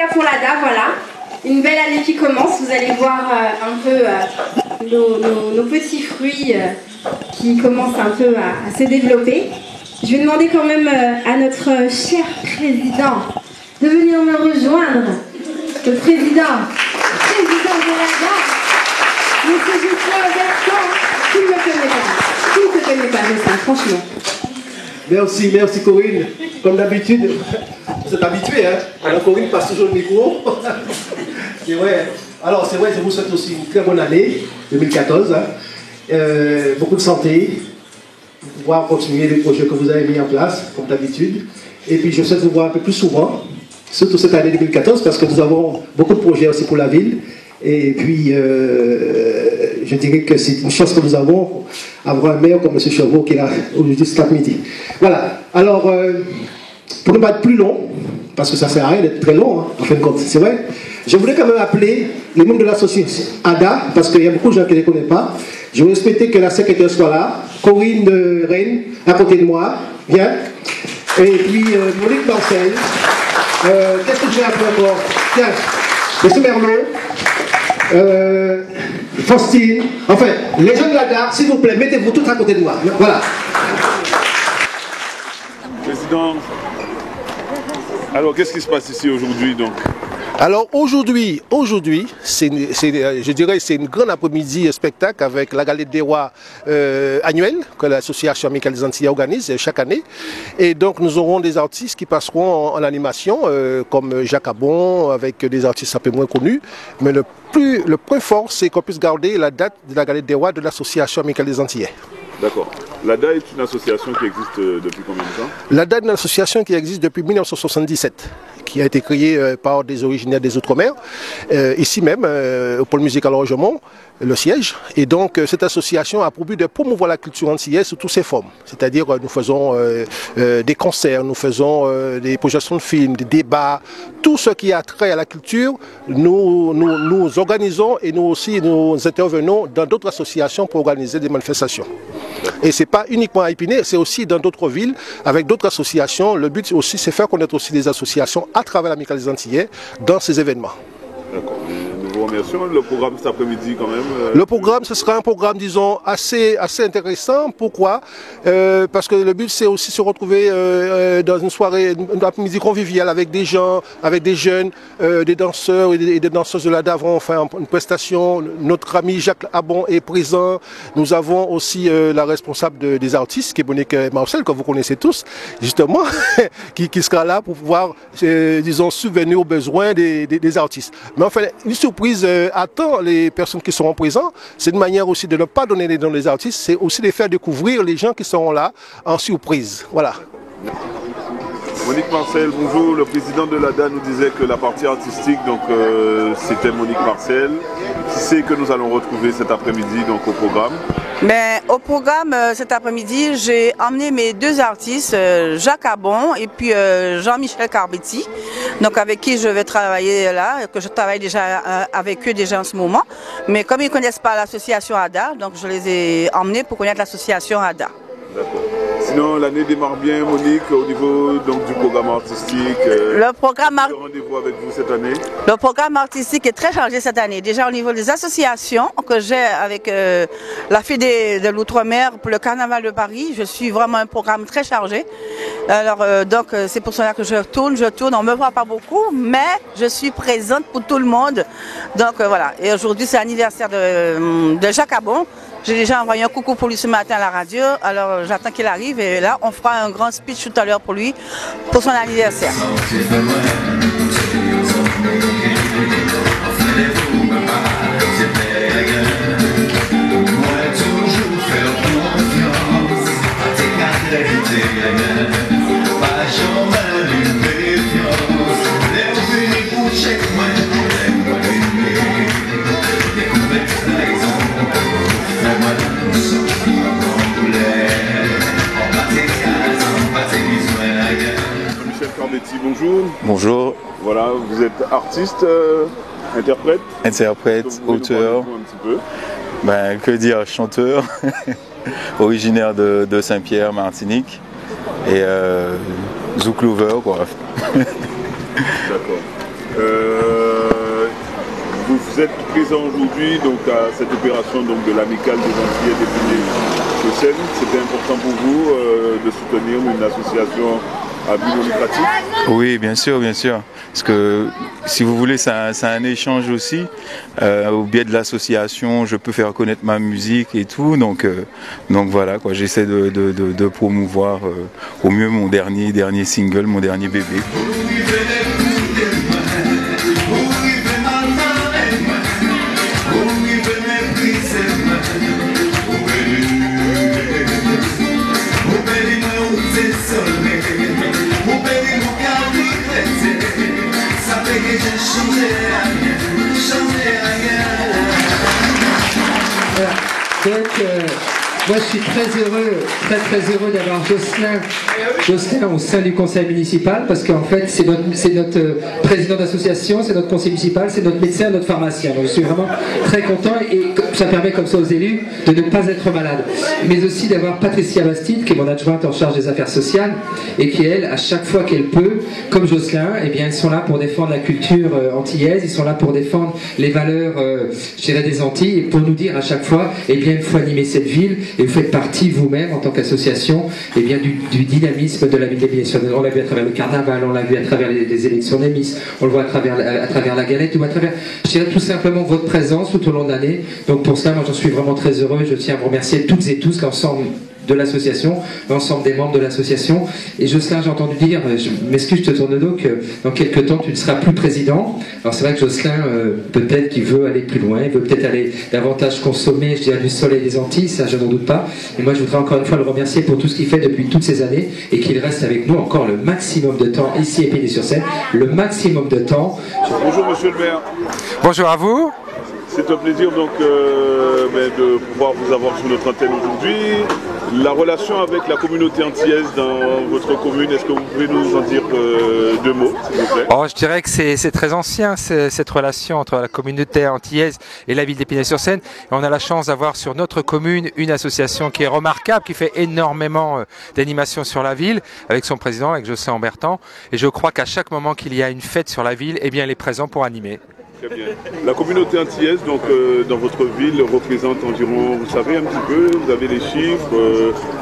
Pour l'ADA, voilà. Une belle année qui commence. Vous allez voir un peu nos petits fruits qui commencent un peu à se développer. Je vais demander quand même à notre cher président de venir me rejoindre. Le président de l'ADA, M. Justin Bertrand, qui ne me connaît pas. Qui ne te connaît pas, mais ça, franchement. Merci Corinne. Comme d'habitude, vous êtes habitués, hein? Alors Corinne passe toujours le micro. C'est vrai. Alors c'est vrai, je vous souhaite aussi une très bonne année 2014. Hein? Beaucoup de santé, pour pouvoir continuer les projets que vous avez mis en place, comme d'habitude. Et puis je souhaite vous voir un peu plus souvent, surtout cette année 2014, parce que nous avons beaucoup de projets aussi pour la ville. Et puis, je dirais que c'est une chance que nous avons avoir un maire comme M. Chauveau qui est là aujourd'hui cet après-midi. Voilà. Alors, pour ne pas être plus long, parce que ça ne sert à rien d'être très long, hein, en fin de compte, c'est vrai, je voulais quand même appeler les membres de l'association ADA, parce qu'il y a beaucoup de gens qui ne les connaissent pas. Je veux respecter que la secrétaire soit là, Corinne de Rennes, à côté de moi, bien. Et puis, Monique Marcel. Qu'est-ce que je vais appeler encore? Tiens, M. Merlot. Faustine, enfin, les gens de l'ADA, s'il vous plaît, mettez-vous tous à côté de moi. Voilà. Président, alors qu'est-ce qui se passe ici aujourd'hui donc? Alors aujourd'hui, je dirais, c'est une grande après-midi spectacle avec la Galette des Rois annuelle que l'association amicale des Antillais organise chaque année. Et donc nous aurons des artistes qui passeront en animation, comme Jacques Abon, avec des artistes un peu moins connus. Mais le point fort, c'est qu'on puisse garder la date de la Galette des Rois de l'association amicale des Antillais. D'accord. L'ADA est une association qui existe depuis combien de temps? L'ADA est une association qui existe depuis 1977, qui a été créée par des originaires des Outre-mer, ici même, au pôle musical Rogemont, le siège. Et donc, cette association a pour but de promouvoir la culture antillaise sous toutes ses formes. C'est-à-dire, nous faisons des concerts, nous faisons des projections de films, des débats, tout ce qui a trait à la culture, nous organisons et nous aussi, nous intervenons dans d'autres associations pour organiser des manifestations. Et ce n'est pas uniquement à Épinay, c'est aussi dans d'autres villes, avec d'autres associations. Le but aussi, c'est faire connaître aussi des associations à travers l'Amicale des Antillais dans ces événements. D'accord. Nous vous remercions. Le programme cet après-midi quand même Le programme, ce sera un programme, disons, assez intéressant. Pourquoi? Parce que le but, c'est aussi se retrouver dans une soirée, un après-midi convivial avec des gens, avec des jeunes, des danseurs et des danseuses de l'ADA vont faire une prestation. Notre ami Jacques Abon est présent. Nous avons aussi la responsable des artistes, qui est Monique Marcel, que vous connaissez tous, justement, qui sera là pour pouvoir, disons, subvenir aux besoins des artistes. Mais enfin, une surprise attend les personnes qui seront présentes. C'est une manière aussi de ne pas donner les noms des artistes, c'est aussi de faire découvrir les gens qui seront là en surprise. Voilà. Monique Marcel, bonjour. Le président de l'ADA nous disait que la partie artistique, donc c'était Monique Marcel. Qui c'est que nous allons retrouver cet après-midi donc au programme? Mais au programme cet après-midi, j'ai emmené mes deux artistes, Jacques Abon et puis Jean-Michel Carbetti, donc avec qui je vais travailler là, que je travaille déjà avec eux déjà en ce moment. Mais comme ils ne connaissent pas l'association ADA, donc je les ai emmenés pour connaître l'association ADA. D'accord. Sinon, l'année démarre bien, Monique, au niveau donc, du programme artistique. Le programme rendez-vous avec vous cette année? Le programme artistique est très chargé cette année. Déjà au niveau des associations que j'ai avec la Fédé de l'Outre-mer pour le Carnaval de Paris, je suis vraiment un programme très chargé. Alors donc c'est pour cela que je tourne. On ne me voit pas beaucoup, mais je suis présente pour tout le monde. Donc voilà. Et aujourd'hui c'est l'anniversaire de Jacques Abon. J'ai déjà envoyé un coucou pour lui ce matin à la radio, alors j'attends qu'il arrive et là on fera un grand speech tout à l'heure pour lui, pour son anniversaire. Bonjour. Bonjour. Voilà, vous êtes artiste, interprète. Interprète, auteur. Un petit peu. Ben, que dire, chanteur, originaire de Saint-Pierre, Martinique, et zouk lover, quoi. D'accord. Vous êtes présent aujourd'hui donc à cette opération donc, de l'amicale des Antillais d'Épinay-sur-Seine. C'était important pour vous de soutenir une association à but non lucratif? Oui, bien sûr, bien sûr. Parce que si vous voulez, c'est un échange aussi. Au biais de l'association, je peux faire connaître ma musique et tout. Donc voilà, quoi. J'essaie de promouvoir au mieux mon dernier single, mon dernier bébé. Voilà. Donc, moi je suis très heureux d'avoir Jocelyn au sein du conseil municipal, parce qu'en fait c'est notre président d'association, c'est notre conseil municipal, c'est notre médecin, notre pharmacien. Donc je suis vraiment très content et ça permet comme ça aux élus de ne pas être malades. Mais aussi d'avoir Patricia Bastide, qui est mon adjointe en charge des affaires sociales, et qui elle, à chaque fois qu'elle peut, comme Jocelyn, eh bien, ils sont là pour défendre la culture antillaise, ils sont là pour défendre les valeurs, je dirais, des Antilles, et pour nous dire à chaque fois, eh bien, il faut animer cette ville, et vous faites partie vous-même, en tant qu'association, eh bien, du dynamisme de la ville d'Épinay-sur-Seine. On l'a vu à travers le carnaval, on l'a vu à travers les élections des Miss, on le voit à travers la galette, ou à travers, je dirais, tout simplement votre présence tout au long de l'année. Donc pour cela, moi j'en suis vraiment très heureux. Je tiens à vous remercier toutes et tous, l'ensemble de l'association, l'ensemble des membres de l'association. Et Jocelyn, j'ai entendu dire, je m'excuse, je te tourne le dos, que dans quelques temps tu ne seras plus président. Alors c'est vrai que Jocelyn, peut-être qu'il veut aller plus loin, il veut peut-être aller davantage consommer, je dirais, du soleil des Antilles, ça je n'en doute pas. Et moi je voudrais encore une fois le remercier pour tout ce qu'il fait depuis toutes ces années et qu'il reste avec nous encore le maximum de temps ici à Épinay-sur-Seine, le maximum de temps. Bonjour monsieur le maire. Bonjour à vous. C'est un plaisir donc de pouvoir vous avoir sur notre antenne aujourd'hui. La relation avec la communauté antillaise dans votre commune, est-ce que vous pouvez nous en dire 2 mots, s'il vous plaît? Je dirais que c'est très ancien, cette relation entre la communauté antillaise et la ville d'Épinay-sur-Seine. On a la chance d'avoir sur notre commune une association qui est remarquable, qui fait énormément d'animations sur la ville, avec son président, avec Jocelyn Ambertan. Et je crois qu'à chaque moment qu'il y a une fête sur la ville, eh bien, elle est présente pour animer. Très bien. La communauté antillaise, donc, dans votre ville, représente environ, vous savez un petit peu, vous avez les chiffres.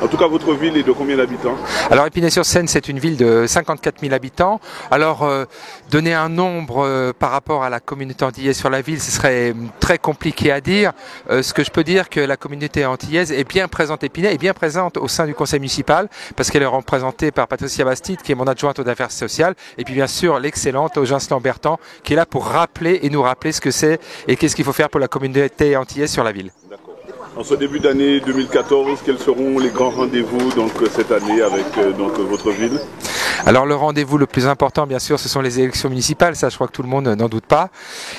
En tout cas, votre ville est de combien d'habitants? Alors, Épinay-sur-Seine, c'est une ville de 54 000 habitants. Alors, donner un nombre par rapport à la communauté antillaise sur la ville, ce serait très compliqué à dire. Ce que je peux dire, que la communauté antillaise est bien présente à Épinay, est bien présente au sein du conseil municipal, parce qu'elle est représentée par Patricia Bastide, qui est mon adjointe aux affaires sociales, et puis bien sûr l'excellente Jocelyn Ambertan, qui est là pour rappeler et nous rappeler ce que c'est et qu'est-ce qu'il faut faire pour la communauté antillaise sur la ville. D'accord. En ce début d'année 2014, quels seront les grands rendez-vous donc, cette année avec donc, votre ville? Alors le rendez-vous le plus important, bien sûr, ce sont les élections municipales, ça je crois que tout le monde n'en doute pas,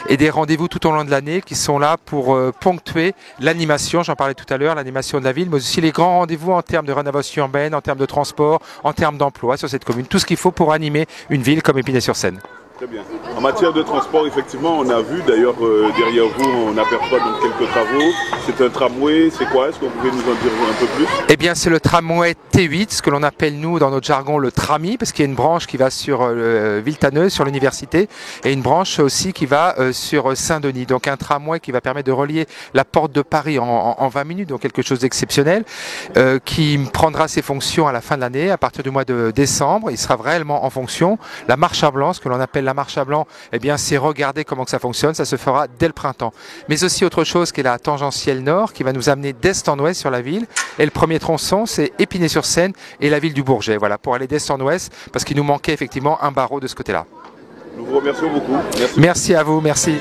et des rendez-vous tout au long de l'année qui sont là pour ponctuer l'animation, j'en parlais tout à l'heure, l'animation de la ville, mais aussi les grands rendez-vous en termes de rénovation urbaine, en termes de transport, en termes d'emploi sur cette commune, tout ce qu'il faut pour animer une ville comme Épinay-sur-Seine. Très bien. En matière de transport, effectivement, on a vu, d'ailleurs, derrière vous, on aperçoit donc quelques travaux. C'est un tramway, c'est quoi? Est-ce que vous pouvez nous en dire un peu plus? Eh bien, c'est le tramway T8, ce que l'on appelle, nous, dans notre jargon, le trami, parce qu'il y a une branche qui va sur Villetaneuse, sur l'université, et une branche aussi qui va sur Saint-Denis. Donc, un tramway qui va permettre de relier la porte de Paris en 20 minutes, donc quelque chose d'exceptionnel, qui prendra ses fonctions à la fin de l'année, à partir du mois de décembre. Il sera réellement en fonction. La marche à blanc, ce que l'on appelle la marche à blanc, eh bien, c'est regarder comment que ça fonctionne. Ça se fera dès le printemps. Mais aussi autre chose qui est la tangentielle nord, qui va nous amener d'est en ouest sur la ville. Et le premier tronçon, c'est Épinay-sur-Seine et la ville du Bourget. Voilà, pour aller d'est en ouest, parce qu'il nous manquait effectivement un barreau de ce côté-là. Nous vous remercions beaucoup. Merci à vous, merci.